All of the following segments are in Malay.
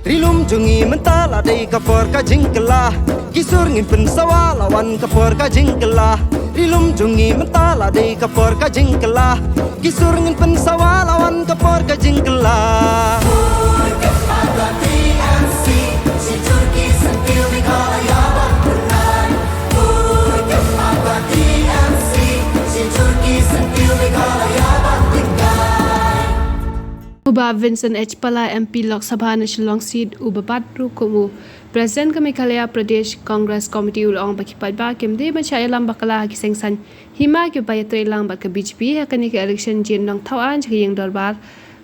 Rilum jungi mentala dei kapor ka jingkela Kisur ngin pensawa lawan kapor ka jingkela Rilum jungi mentala dei kapor ka jingkela Kisur ngin pensawa lawan kapor ka jingkela Uba Vincent H. Pala MP Lok Sabha National Seat Ubapat Rukumu President kami Meghalaya Pradesh Congress Committee ulong bakipat ba kimde macaya lam bakala kisengsan hima ke bayatre lang bak BJP hakani ke election jin nong thawan jing dorbar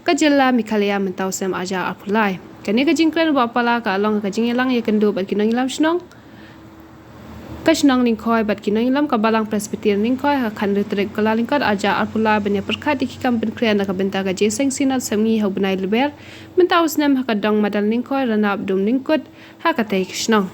ka jilla Meghalaya mentau sem aja apulai kani ka jingklan ba pala ka long ka jing lang ye kendo bat kinong lam snong Kashnang lingkoi bat kinong ilam kabalang presbyterian lingkoi ha khandu trek kala lingkot aja arpula benya perkhat ikam ben kriana ka benta ka jeseng sinat sami ha bunai leber menta usnam ha kadang madan lingkoi rana abdum lingkot ha ka tai kishnang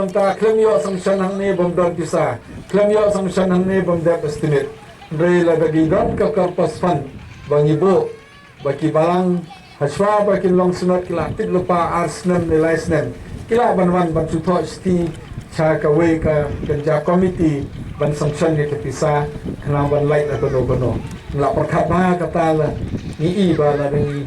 Manta klaim yo sanction hang ne bomdon pisa klaim yo sanction hang ne bomdep estimate rei la bagi don ka korpus fund bangi bo baki balang haswa baki long sunat kila tit lupa arsnem nilai snem kila banwan ban tutho sti cha ka we ka kerja komiti ban sanction ni pisa kena ban light la kono la perkhat ba kata la ni ba la ni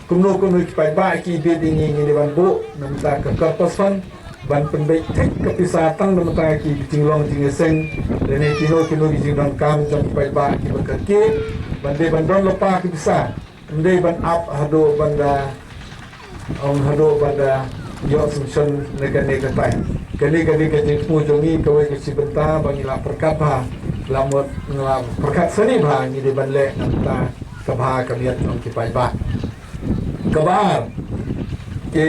kumno ki ba ki de ni ban bo namta ka korpus fund ban penbaik tek kepisah tang nama ta ki jinglong jingeseng dene kino ki jinglong kam jam pai ba ki berkaki bande bandon lepa ki bisa ende ban up hado banda hado banda yo sumson negane katai kali ka jingpu jongi kawe ki sibenta bangila perkat ba lamot ngla perkat seni ba ni de banle namta kabha kamiat ong ki pai ba kabar ki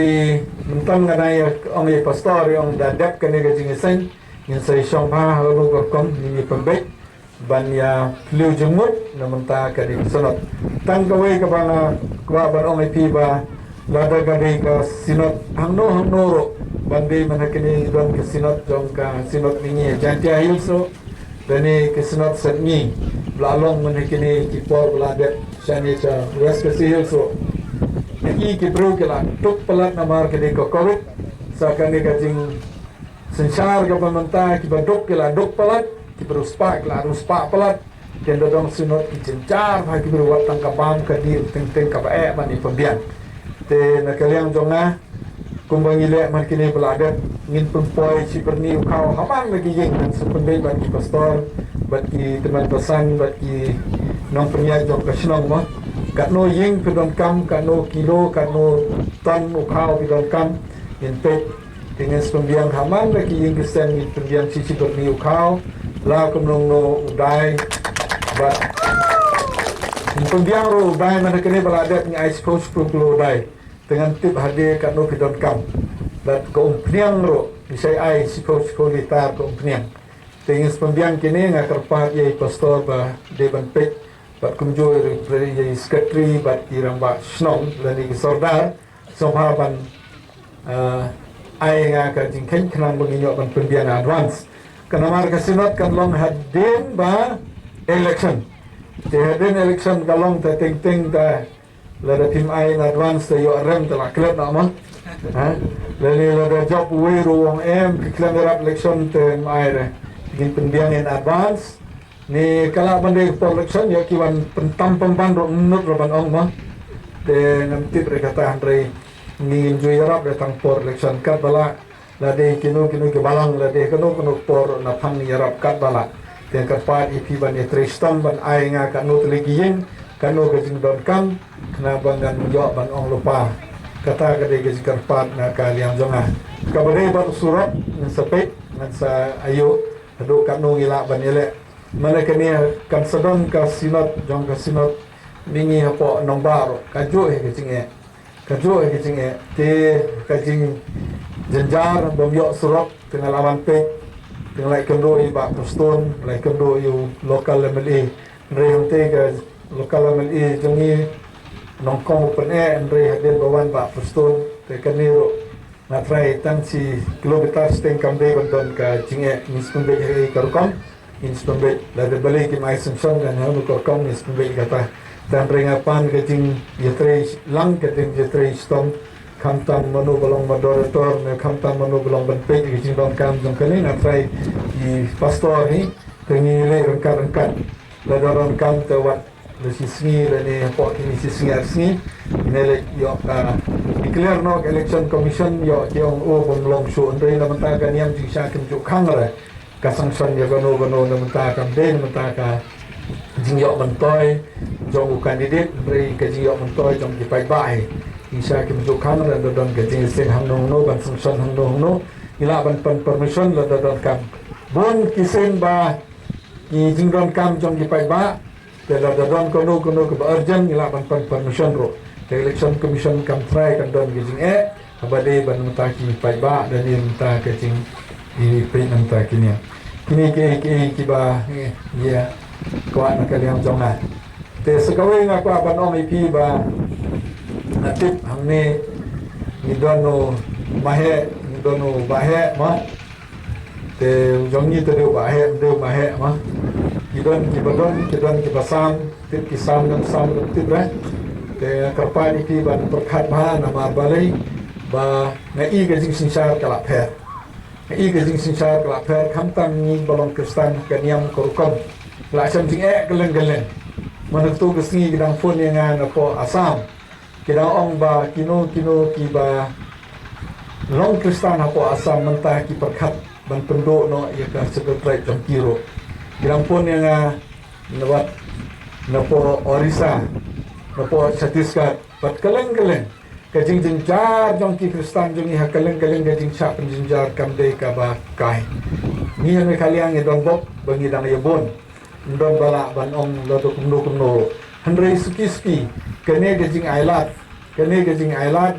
mentang nganai ong ye pastor ong dadap kene ga jingiseng yang sai shong pa halu gorkom ni pembek ban ya flu jumut namenta ka di sonot tang kawe ka bana kwa ban ong pi ba lada ga di ka sinot hangno ro bande manakini don ke sinot jong ka sinot ni jantia hilso dani ke sinot setni blalong manakini ki por bladet shani cha west ke hilso Iki ki bro ke la tuk pelat namar ke ko covid sakan ni kajing sensar ke pementa ki badok ke la dok pelat ki bro spa ke la ruspa pelat ken dong sunot ki cencar ha ki bro watang ka bam ka dir teng ka bae mani pembian te na kaliang jonga kumbangi le mar kini belagat ngin pempoi si perni kau hamang lagi jeng dan sependai bagi pastor bagi teman pesan bagi nong perniak jong kasnong mah kat no ying pidon kam kat no kilo kat no ton ukau pidon kam intek dengan sembiang haman lagi ying kesen in sembiang sisi berni ukau la kumnong no udai bat sembiang ro udai mana kene baladat ni ice post pro udai dengan tip hadir kat no pidon kam bat ko umpiang ro bisai ai si post ko litar ko umpiang dengan sembiang kene ngakarpat ye pastor ba deban pek bat kumjo ye sekretari bat kiramba snong lani sordar sohaban ai nga ka jingken khnang banginyo ban pembian advance kana mar ka sinot kan long hadin ba election. Tehadin election kalong ta ting ta lada tim ai in advance ta yo rem ta la klep na ma. Lani lada job we ruang keklan rap election te mai re. Gin pendiang in advance. Ni kala bandai election yo kiwan pentam pembandu menurut raban ong ma. De nanti mereka kata Andre ngin jui rap datang por election kat bala lade kinu ke balang lade kinu por na phang ni rap kat bala. Dan kapat ipi ban etristam ban ai nga kanu teligiyin kanu gajing don kam kena bangan yo ban ong lupa kata kade gajing kapat na kaliang jonga kabare ban surat ngan sepek ngan sa ayu adu kanu ngila ban yele mana kini kan sedon ka sinot jong ka sinot ningi hapo nong baro kaju gajing te gajing jenjar bom yo surat tengah lawan pek yang lain kendo iba poston, lain kendo you lokal MLA, rehang tega lokal MLA jangi nongkong open air, hadir bawan ba poston, tekaniru na try tang si kilometer steng kambe bandon ka jinge mispun be hari karkom, mispun be lada balik ki mai sumsong dan hamu karkom mispun be kata dan rengapan ka jing yetre lang ka jing yetre stom kamtam manu balong moderator ne kamtam manu balong benpek di jindon kam jong kali na try di pastor ni tengile rengkat ladaron kam tewat le sisngi le ne po ni sisngi ne yo declare no election commission yo tiong o bomlong su ndai na menta ka niam jing sha kem ju khang ra ka sangson yo gono na menta kam de na menta ka jing yo mentoi jong kandidat beri ka jing yo mentoi jong di pai bai Isa kim jukhan la dodon gajing sen hang no ban sungson hang no ila ban permission la dodon kam bon kisen ba ki jingron kam jong di pai ba te la dodon kono ke urgent ila ban permission ro te election commission kam try kan don gajing abade ban mata ki pai ba dan ni mata gajing di pai mata kini ki ba ya kuat nak kalian jong na te sekawe ngaku ban ong ipi ba natip hamne nidono bahe ma te jongi te deu bahe ma kidon ki basam tip kisam dan sam tip re te kapani ki ban perkhat ba nama balai ba ngai gajing sinsar kala pher khamtang ni balong kristan kaniam korukom la sam jing gelen manatu gesngi gedang phone yang apa asam kira ong ba kino ki ba long kristan hapo asam mentah ki perkhat ban penduk no ya ka sekretariat jong kiro kira pun yang nawat napo orisa napo Chhattisgarh pat keleng ka jing jar jong ki kristan jong ha keleng ka jing cha penjinjar kam de ka ba kai ni yang kaliang edon bok bangi dang yebon ndon bala ban ong loto kumno Andre suki kene gajing ailat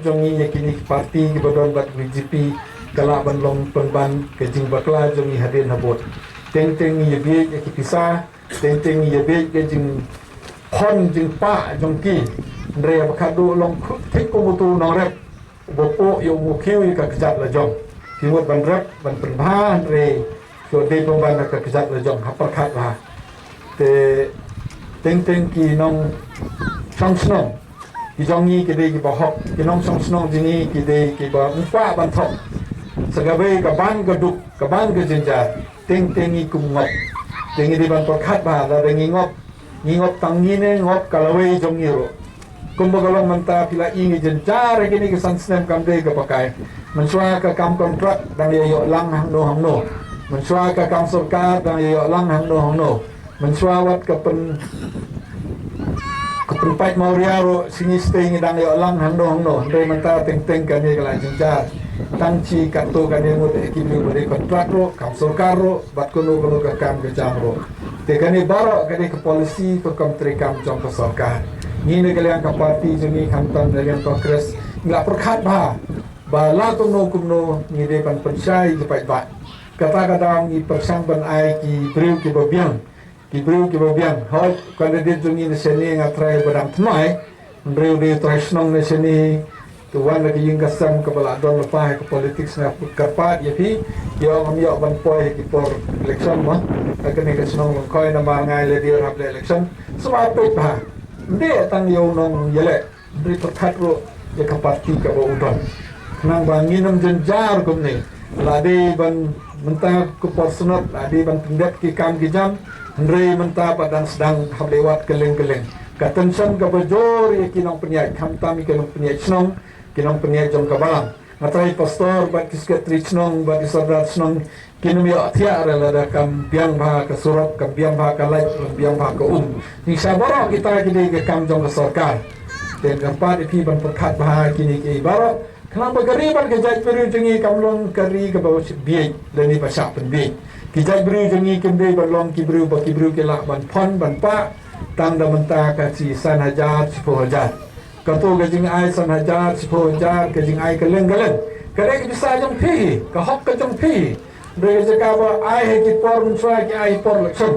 jongi yakini parti ki badon bat BJP kala ban long penban gajing bakla jongi hadin habot teng ye be ki pisah teng ye be gajing hon jing pa jongki Andre bakado long thik ko mutu nong rep bopo yo mu khiu ka kejat la jong timut ban rep ban penba Andre so de penban ka kejat la jong hapar khat la te teng ki nong song ki jongi ki de ki bahok ki nong song jini ki de ki ba umpa ban thok sagabe ka ban ka duk ka ban ka jinja teng i kumngop teng i ban pakhat ba la de ngingop tangi ne ngop kalawe jongi ro kumba kalong manta pila ingi jenjar kini ki sansnem kam de ka pakai mensua ka kam kontrak dang yo lang hang no mensua ka kam sarkar dang yo lang hang no mensua wat ka pen Keperempat Mauriaro sini stay ngidang yo lang hang no ndai manta teng kani kala jinjar tangci kartu kani mo te kimi bode kontrak ro kam sarkar ro bat kono ka kam ke jamro te kani baro kani ke polisi ko kam tri kam jong ke sarkar ni ne kalian ka parti jeni khamtan kalian kongres nggak perkhat ba la to no kumno ni de pan pensai jepai ba kata-kata ni persang ban ai ki breu ki babiang hoi kandidat jungi na sini ngatrai badang tmai breu de tresnong na sini tuan lagi yung kasam kabala don lepas ke politik na karpat ya pi yo ngamyo ban poi ki por election mo kani ka snong koi na mangai le dia hab election semua pe pa dia tang yo nong yele beri perkat ro ya ka parti ka bo udon nang bangin nam jenjar kum ni lade ban mentah ku porsenot lade ban pendet ki kam ki jam ndre mentah padang sedang hab lewat keleng-keleng katensan ka bajor ya kinong penyai kami kinong penyai snong kinong penyai jong kabalang ngatai pastor bat kisketri snong bat isabrat snong kinong yo atia rela kam biang bah ka surat kam biang bah ka lai biang bah ka ni sabaro kita kini ke kam jong ka sarkar dan kampat ipi ban perkat bah kini ke baro kenapa gariban ke jaj beru jengi kamlong kari ke bawa biai leni pasak pen biai ki jaj beru jengi kembe balong ki beru ke lak ban pon ban pa tang da mentah kasi san hajar 10 hajar kato gajing ai san hajar 10 hajar gajing ai keleng-keleng kare ke bisa jong pi ka hok ka jong pi bre jaka ba ai he ki por mun swa ki ai por lakson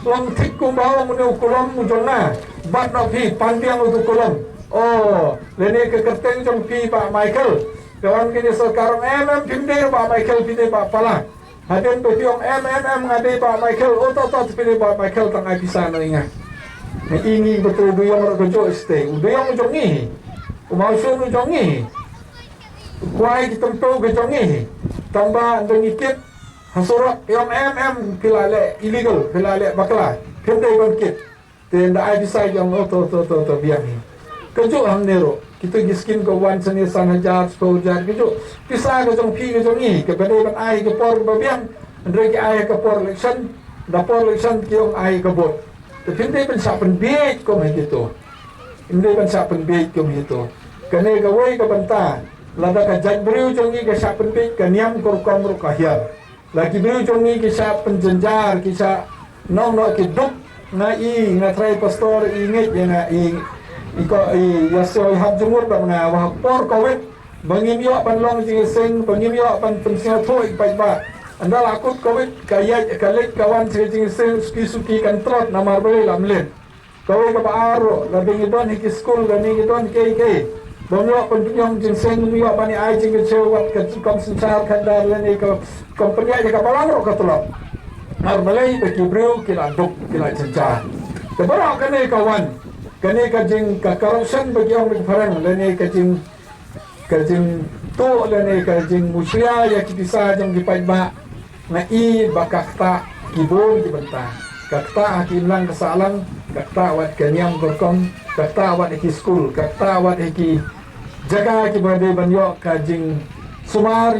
long thik ku bawa mun ukulom mu jonna bat no pi pandiang u ukulom oh lene ke kerteng jong pi Pak Michael kawan kini sekarang pinde Pak Michael pinde Pak Pala haden pe piong ngade Pak Michael otot pinde Pak Michael tang ai bisa no ingat na ini betul duyong ro gojo este duyong jongi umau sun jongi kuai ditempo jongi tambah dengikit hasurok yom pilale illegal pilale bakla kende bangkit tenda ai bisa jong to biang ni kejo hamnero kita giskin ko wan seni san hajar 10 hajar kejo bisa ko jong pi ko jongi ke bade ban ai ke por babiang ndre ki ai ke por election da por election kiong ai ke bot tapi hindi ban sa penbit ko may dito. Hindi ban sa penbit ko may dito. Kani gaway ka banta, lada ka jaj beriu jongi ka sa penbit, kaniam korkom ro kahyar. Lagi beriu jongi ka sa penjenjar, kisa nong no kiduk na try pastor ingit ya na yaso hab jumur ba na wa por kawit bangim yo panlong jingising bangim yo pan pensia thoi ba anda lakut kawit kayat kalit kawan sejing suki kan trot namar beli lamlen kawai ka paaro labing idon hiki school gani idon kay bonyo penjunyong jinseng miyo bani ai jing cewat ka konsensar kandar leni ka kompanya ka balang ro ka tulok mar balai be kibreu kila duk kila cenca kebara kane kawan kane ka jing ka corruption bagi orang farang leni ka jing to leni ka jing musya ya kibisa jang gipai ba na bakakta kibon kibenta kakta hakilang kasalang kakta wat kanyam korkom kakta wat iki school kakta wat iki jaga kibade banyo kajing sumar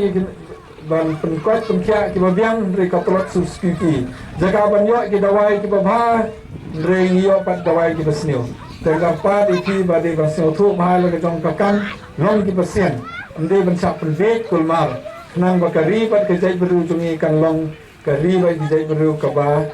ban penkot penkia kibabiang dari katolot suspiki jaga banyo kidawai kibabha dari yo pat dawai kibasnio tergampat iki bade basnio tu mahal ke jong kakang non kibasien ande bansak penbek kulmar nang bakari pat kejai berujungi kan long kari bai kejai beru kaba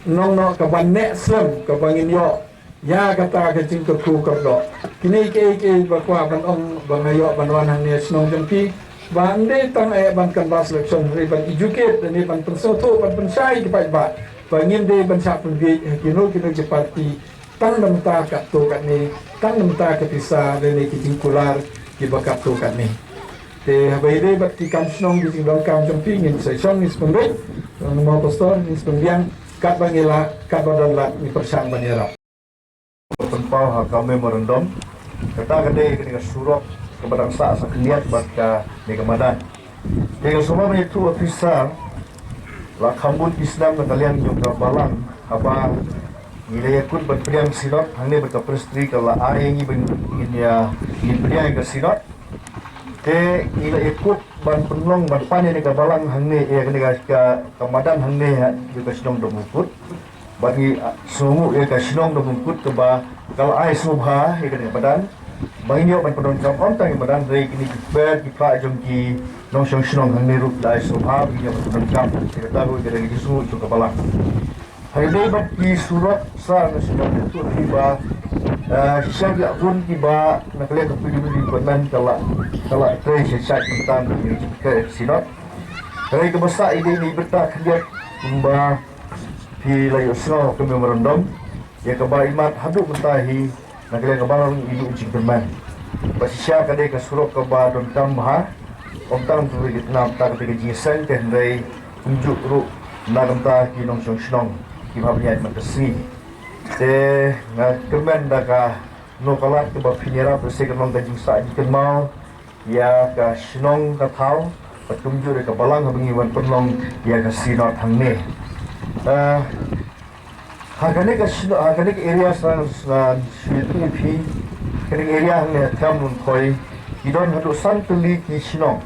nong no kaba nek slam kaba ngin yo ya kata kejing kerku kerdo kini ke bakwa ban ong bangayo banwan hang ne snong jempi bande tang ban kan bas election ban educate dan ban pensoto ban pensai ki pai ba bangin de ban sa pun bi kino je parti tang nam ta ka to kat ni tang nam ta ka pisa de ne ki jingkular ki bakat to kat ni te habai de bat ki kam snong di jing kam jempi ngin sai song ni spendai mau pastor ni spembiang kat bangila kat badan lat ni persang banira penpau ha kami merendam kata gede ketika surok kepada sa sakliat batka ni kemadan dengan semua itu ofisar la kambun Islam na kalian yung balang haba nilai ikut berpriang sirot hangne berkaprestri kala ayengi ben inya berpriang ke sirot te ila ikut ban penlong ban panya ni balang hangne ya ketika kemadan hangne juga sedang domukut bagi sungu ya kasinong domukut keba kalau ai subha ya ketika badan bagi yo ban pedon kam on tang badan rei kini bed ki pa jong ki nong shong shnong hangne rup lai subha bagi yo pedon kam kita tahu dari Yesus itu kepala hari ini bagi surat sa na sudah itu tiba siya pun tiba nakalian ke pilih badan kalau train saya tentang ke sinot dari kebesar ini bertak dia kumba di layu snow kami merendam ya kebaimat haduk mentahi nakalian kebalang ibu ucik berman Basisya kadai ke surok ke ba don tamha om tang tu ri nam ta ke jisen ke ndai unjuk ru nam ta ki nong song shnong ki ba niat makasi te na kemen da ka no kalat ke ba pinera bersih ke nong gajing sa ji mau ya ka shnong ka thau patumju re ka balang bengi wan penlong ya ka sinot hang ne hagane ka area sang shwitri phi kering area hang ne tham nun khoi idon hadu san tuli ki shinong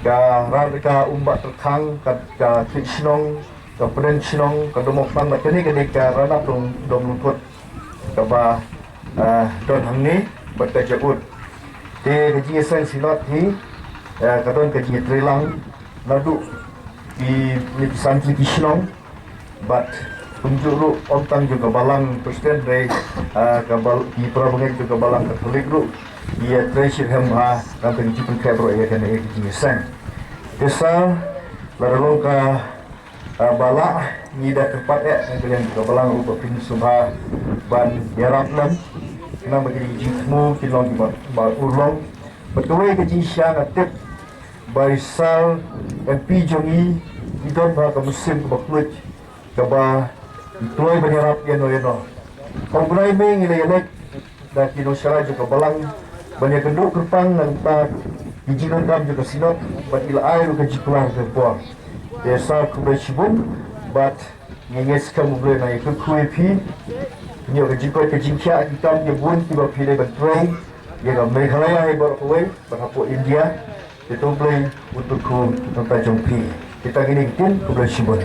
ka ran ka umba terkhang ka shinong ka pren shinong ka domok pan ma kene ka rana dong lutut ka ba don hang ne bat ka jabut te ji sen sinot hi ka don ka ji trilang nadu di san tuli ki shinong but penjuru ontang juga balang presiden dari kabal di perabungan juga balang katolik ru ia treasure hemha dan penjipan kebro ia kena ia kijisan desa lalu ka bala nida tempat ya yang juga balang rupa pin subha ban yaraplan kena bagi jitmu kilong di bal urlong berkawai kejisyan atip barisal MP jongi idon ba ka musim baklut kaba ituai banyarap yano kau berai meng ilek dah kino syara juga balang banyak genduk kerpang dan tak ijinan dam juga sinot bat ila air ke jikulah ke buang desa kubai shibun bat ngenges kamu boleh naik ke kuepi nyo ke jikoi ke jingkia hitam dia bun tiba pilih bentrai dia ke Meghalaya hebat kuai berhapu India itu boleh untuk ku tentang jompi kita gini tin kubai shibun